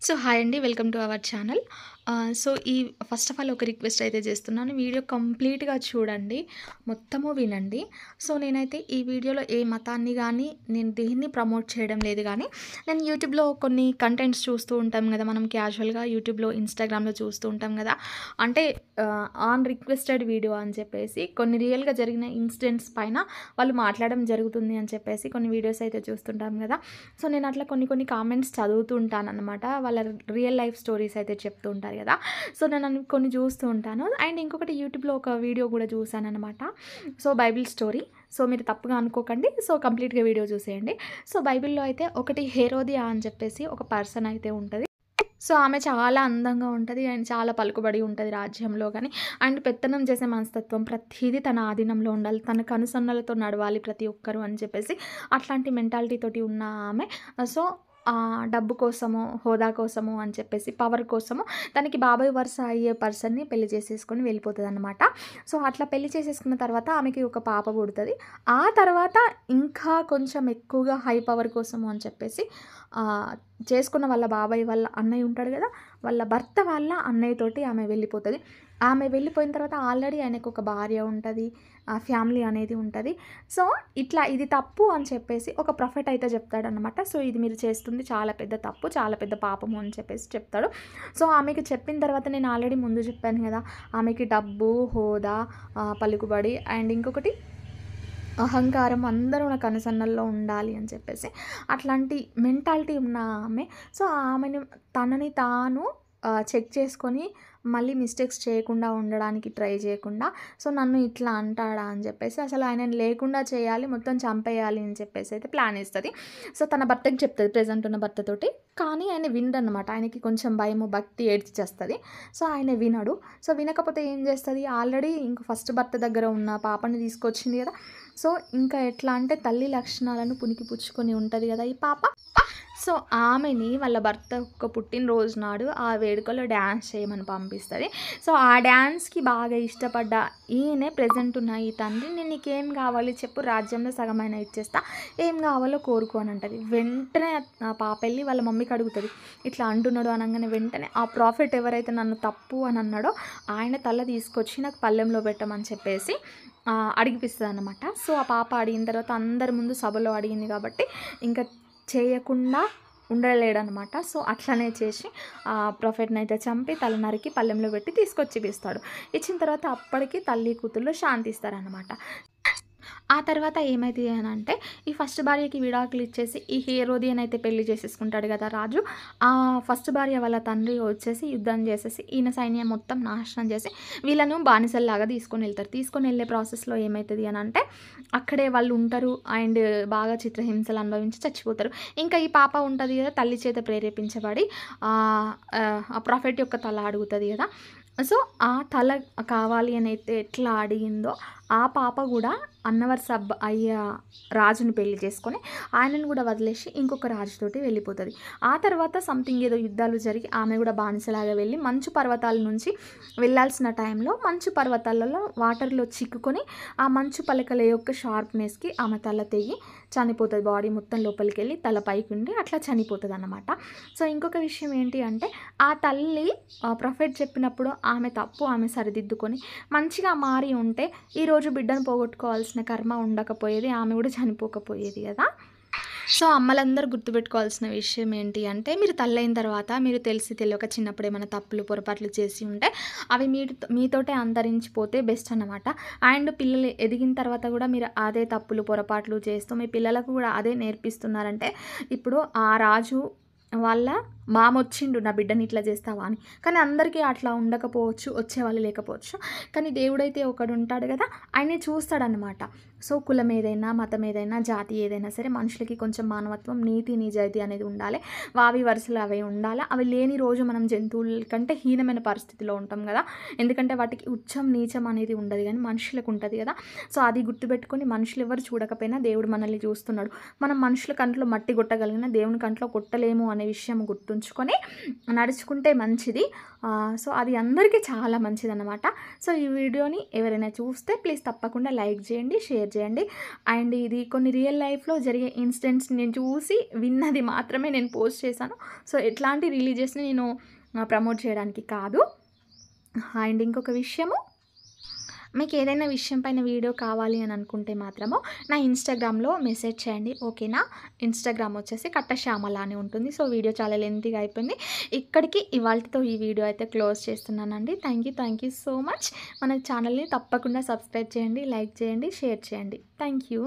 So hi అండి. Welcome to our channel. ఈ first of all ఒక రిక్వెస్ట్ అయితే చేస్తున్నాను. వీడియో కంప్లీట్‌గా చూడండి. మొత్తము వినండి. సో నేనైతే ఈ వీడియోలో ఏ మతాన్ని గానీ, నేను దేన్ని ప్రమోట్ చేయడం లేదు గానీ, నేను యూట్యూబ్‌లో కొన్ని కంటెంట్స్ చూస్తూ ఉంటాం గదా! మనం క్యాజువల్‌గా యూట్యూబ్‌లో, ఇన్‌స్టాగ్రామ్‌లో చూస్తూ ఉంటాం గదా! అంటే ఆన్ రిక్వెస్టెడ్ వీడియో అని చెప్పేసి కొన్ని రియల్‌గా జరిగిన ఇన్సిడెంట్స్ పైన వాళ్ళు మాట్లాడడం జరుగుతుంది అని చెప్పేసి కొన్ని వీడియోస్ అయితే చూస్తుంటాం గదా! సో నేను అట్లా కొన్ని కొన్ని కామెంట్స్ చదువుతూ ఉంటాననమాట. వాళ్ళ రియల్ లైఫ్ స్టోరీస్ అయితే చెప్తూ ఉంటారు కదా! సో నేను కొన్ని చూస్తూ ఉంటాను. అండ్ ఇంకొకటి యూట్యూబ్‌లో ఒక వీడియో కూడా చూసాననమాట. So Bible story. సో మీరు తప్పుగా అనుకోకండి. సో కంప్లీట్‌గా వీడియో చూసేయండి. సో బైబిల్‌లో అయితే ఒకటి హేరోదియా అని చెప్పేసి ఒక పర్సన్ అయితే ఉంటది. సో ఆమె చాలా అందంగా ఉంటది. అండ్ చాలా పలుకుబడి ఉంటది రాజ్యంలో గాని. అండ్ పెత్తనం చేసే మనస్తత్వం ప్రతీదీ తన ఆధీనంలో ఉండాలి. తన కనుసన్నలతో నడవాలి ప్రతి ఒక్కరు అని చెప్పేసి అట్లాంటి మెంటాలిటీ తోటి ఉన్న ఆమె సో డబ్బు కోసమో, హోదా కోసమో అని చెప్పేసి, పవర్ కోసమో తనకి బాబాయ్ వరుస అయ్యే పర్సన్‌ని పెళ్లి చేసేసుకొని వెళ్ళిపోతదనమాట. సో అట్లా పెళ్లి చేసేసుకున్న తర్వాత ఆమెకి ఒక పాప పుడతది. ఆ తర్వాత ఇంకా కొంచెం ఎక్కువగా హై పవర్ కోసము అని చెప్పేసి ఆహ్, చేసుకున్న వాళ్ళ బాబాయ్ వాళ్ళ అన్నయ్య ఉంటాడు గదా! వాళ్ళ భర్త వాళ్ళ అన్నయ్య తోటి ఆమె వెళ్ళిపోతది. ఆమె వెళ్ళిపోయిన తర్వాత ఆల్రెడీ ఆయనకొక భార్య ఉంటది. ఫ్యామిలీ అనేది ఉంటది. సో, ఇట్లా ఇది తప్పు అని చెప్పేసి ఒక ప్రొఫెట్ అయితే చెప్తాడనమాట. సో, ఇది మీరు చేస్తుంది చాలా పెద్ద తప్పు, చాలా పెద్ద పాపము అని చెప్పేసి చెప్తాడు. సో, ఆమెకి చెప్పిన తర్వాత నేను ఆల్రెడీ ముందు చెప్పాను గదా! ఆమెకి డబ్బు, హోదా, పలుకుబడి అండ్ ఇంకొకటి అహంకారం అందరూ నా కనుసన్నల్లో ఉండాలి అని చెప్పేసి అట్లాంటి మెంటాలిటీ ఉన్న ఆమె. సో, ఆమెని తనని తాను చెక్ చేసుకొని మళ్ళీ మిస్టేక్స్ చేయకుండా ఉండడానికి ట్రై చేయకుండా, సో, నన్ను ఇట్లా అంటాడా అని చెప్పేసి అసలు ఆయనని లేకుండా చేయాలి, మొత్తం చంపేయాలి అని చెప్పేసి అయితే ప్లాన్ ఏస్తది. సో, తన భర్తకి చెప్తది ప్రెజెంట్ ఉన్న భర్తతోటి. కానీ ఆయన వినడనమాట. ఆయనకి కొంచెం భయము, భక్తి ఏడ్చి చేస్తది. సో, ఆయన వినడు. సో, వినకపోతే ఏం చేస్తది ఆల్రెడీ ఇంక ఫస్ట్ భర్త దగ్గర ఉన్న పాపని తీసుకొచ్చింది కదా! సో, ఇంకా ఎట్లా అంటే తల్లి లక్షణాలను పుణికిపుచ్చుకొని ఉంటది గదా! ఈ పాప. సో, ఆమెని వాళ్ళ భర్త యొక్క పుట్టినరోజు నాడు ఆ వేడుకలో డాన్స్ చేయమని పంపిస్తది. సో, ఆ డాన్స్‌కి బాగా ఇష్టపడ్డ ఈయనే ప్రెజెంట్ ఉన్న ఈ తండ్రి "నేను నీకేం కావాలి చెప్పు రాజ్యంలో సగమైనా ఇచ్చేస్తా. ఏం కావాలో కోరుకో" అని అంటది. వెంటనే ఆ పాప ఎళ్లి వాళ్ళ మమ్మీకి అడుగుతది. ఇట్లా అంటున్నాడు అనంగానే వెంటనే ఆ ప్రాఫెట్ ఎవరైతే నన్ను తప్పు అని అన్నాడో ఆయన తల తీసుకొచ్చి నాకు పళ్ళెంలో పెట్టమని చెప్పేసి అడిగిపిస్తదనమాట. సో, ఆ పాప అడిగిన తర్వాత అందరి ముందు సభలో అడిగింది కాబట్టి ఇంక చేయకుండా ఉండలేడనమాట. సో, అట్లనే చేసి ప్రొఫెట్‌నయితే చంపి తల నరికి పళ్ళెంలో పెట్టి తీసుకొచ్చి ఇస్తాడు. ఇచ్చిన తర్వాత అప్పటికి తల్లి కూతుర్లు శాంతిస్తారనమాట. ఆ తర్వాత ఏమైతది అనంటే, ఈ ఫస్ట్ భార్యకి విడాకులు ఇచ్చేసి, ఈ హేరోదియనైతే పెళ్లి చేసేసుకుంటాడు గదా రాజు. ఆ ఫస్ట్ భార్య వాళ్ళ తండ్రి వచ్చేసి యుద్ధం చేసేసి, ఈయన సైన్యం మొత్తం నాశనం చేసి, వీళ్ళను బానిసల్లాగా తీసుకొనెళ్తారు. తీసుకొనెళ్ళే ప్రాసెస్‌లో ఏమైతది అనంటే, అక్కడే వాళ్ళు ఉంటారు అండ్ బాగా చిత్రహింసలు అనుభవించి చచ్చిపోతారు. ఇంకా ఈ పాప ఉంటది గదా! తల్లి చేత ప్రేరేపించబడి ఆ ప్రాఫెట్ యొక్క తల అడుగుతది గదా! సో, ఆ తల కావాలి అనైతే ఎట్లా అడిగిందో, ఆ పాప గూడా అన్నవరస అయ్య రాజుని పెళ్లి చేసుకొని, ఆయనను గూడా వదిలేసి ఇంకొక రాజుతోటి వెళ్ళిపోతది. ఆ తర్వాత సంథింగ్ ఏదో యుద్ధాలు జరిగి ఆమె గూడా బానిసలాగా వెళ్ళి మంచు పర్వతాల నుంచి వెళ్ళాల్సిన టైంలో మంచు పర్వతాలలో వాటర్‌లో చిక్కుకొని, ఆ మంచు పలకల యొక్క షార్ప్‌నెస్‌కి ఆమె తల తెగి చనిపోతది. బాడీ మొత్తం లోపలికెళ్ళి తల పైకుండి అట్లా చనిపోతదనమాట. సో, ఇంకొక విషయం ఏంటి అంటే, ఆ తల్లి ప్రొఫెట్ చెప్పినప్పుడు ఆమె తప్పు ఆమె సరిదిద్దుకొని మంచిగా మారి ఉంటే ఈరోజు బిడ్డను పోగొట్టుకోవాల్సిన కర్మ ఉండకపోయేది. ఆమె గూడా చనిపోకపోయేది గదా! సో, అమ్మలందరూ గుర్తుపెట్టుకోవాల్సిన విషయం ఏంటి అంటే, మీరు తల్లయిన తర్వాత మీరు తెలిసి తెలియక చిన్నప్పుడు ఏమైనా తప్పులు, పొరపాట్లు చేసి ఉంటే అవి మీతోటే అంతరించిపోతే బెస్ట్ అన్నమాట. అండ్ పిల్లలు ఎదిగిన తర్వాత గూడా మీరు అదే తప్పులు, పొరపాట్లు చేస్తూ మీ పిల్లలకు గూడా అదే నేర్పిస్తున్నారంటే, ఇప్పుడు ఆ రాజు వాళ్ళ మామొచ్చిండు నా బిడ్డని ఇట్లా చేస్తావా అని. కానీ అందరికీ అట్లా ఉండకపోవచ్చు, వచ్చేవాళ్ళు లేకపోవచ్చు. కానీ దేవుడైతే ఒకడుంటాడు గదా! ఆయనే చూస్తాడనమాట. సో, కులం ఏదైనా, మతం ఏదైనా, జాతి ఏదైనా సరే మనుషులకి కొంచెం మానవత్వం, నీతి, నిజాయితీ అనేది ఉండాలి. వావి వరుసలు అవి ఉండాలా. అవి లేని రోజు మనం జంతువుల కంటే హీనమైన పరిస్థితిలో ఉంటాం గదా! ఎందుకంటే వాటికి ఉచ్చం, నీచం అనేది ఉండదు గానీ మనుషులకు ఉంటది గదా! సో, అది గుర్తుపెట్టుకొని మనుషులెవ్వరు చూడకపోయినా దేవుడు మనల్ని చూస్తున్నాడు. మనం మనుషుల కంట్లో మట్టి కొట్టగలిగినా దేవుని కంట్లో కొట్టలేము అనే విషయం గుర్తు ఉంచుకొని నడుచుకుంటే మంచిది. సో అది అందరికీ చాలా మంచిదన్నమాట. సో ఈ వీడియోని ఎవరైనా చూస్తే ప్లీజ్ తప్పకుండా లైక్ చేయండి, షేర్ చేయండి. అండ్ ఇది కొన్ని రియల్ లైఫ్‌లో జరిగే ఇన్సిడెంట్స్ నేను చూసి విన్నది మాత్రమే నేను పోస్ట్ చేశాను. సో ఎట్లాంటి రిలీజియస్‌ని నేను ప్రమోట్ చేయడానికి కాదు. అండ్ ఇంకొక విషయము, మీకు ఏదైనా విషయం పైన వీడియో కావాలి అని అనుకుంటే మాత్రము నా ఇన్‌స్టాగ్రామ్‌లో మెసేజ్ చేయండి. ఓకేనా? ఇన్‌స్టాగ్రామ్ వచ్చేసి కట్టశ్యామల అని ఉంటుంది. సో వీడియో చాలా లెంతీగా అయిపోయింది. ఇక్కడికి ఇవాల్టితో ఈ వీడియో అయితే క్లోజ్ చేస్తున్నానండి. Thank you so much. మన ఛానల్‌ని తప్పకుండా సబ్స్క్రైబ్ చేయండి, లైక్ చేయండి, షేర్ చేయండి. Thank you.